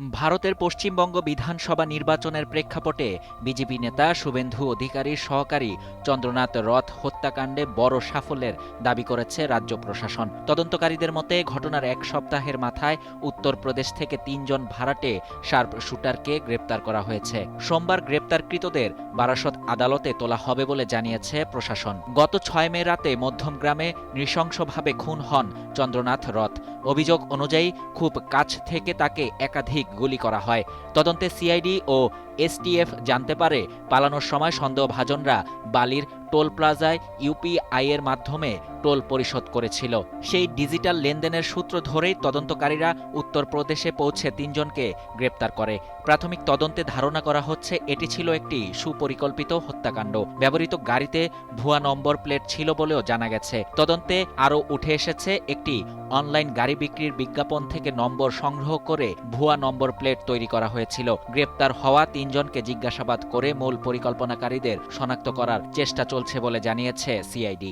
ভারতের পশ্চিমবঙ্গ বিধানসভা নির্বাচনের প্রেক্ষাপটে বিজেপি নেতা শুভেন্দু অধিকারীর সহকারী চন্দ্রনাথ রথ হত্যাকাণ্ডে বড় সাফল্যের দাবি করেছে রাজ্য প্রশাসন। তদন্তকারীদের মতে ঘটনার এক সপ্তাহের মাথায় উত্তরপ্রদেশ থেকে ৩ জন ভাড়াটে শার্প শুটারকে গ্রেপ্তার করা হয়েছে। সোমবার গ্রেপ্তারকৃতদের বারাসত আদালতে তোলা হবে বলে জানিয়েছে প্রশাসন। গত ৬ মে রাতে মধ্যমগ্রামে নৃশংসভাবে খুন হন চন্দ্রনাথ রথ। অভিযোগ অনুযায়ী খুব কাছ থেকে তাকে একাধিক গুলি করা হয়। তদন্তে সিআইডি ও এসটিএফ জানতে পারে পালানোর সময় সন্দেহভাজনরা বালির টোল প্লাজায় ইউপিআই এর মাধ্যমে টোল পরিশোধ করেছিল। সেই ডিজিটাল লেনদেনের সূত্র ধরেই তদন্তকারীরা উত্তরপ্রদেশে পৌঁছে ৩ জনকে গ্রেপ্তার করে। প্রাথমিক তদন্তে ধারণা করা হচ্ছে এটি ছিল একটি সুপরিকল্পিত হত্যাকাণ্ড। ব্যবহৃত গাড়িতে ভুয়া নম্বর প্লেট ছিল বলেও জানা গেছে। তদন্তে আরও উঠে এসেছে একটি অনলাইন গাড়ি বিক্রির বিজ্ঞাপন থেকে নম্বর সংগ্রহ করে ভুয়া নম্বর প্লেট তৈরি করা হয়েছিল। গ্রেপ্তার হওয়া ৩ জনকে জিজ্ঞাসাবাদ করে মূল পরিকল্পনাকারীদের শনাক্ত করার চেষ্টা চলছে বলে জানিয়েছে সিআইডি।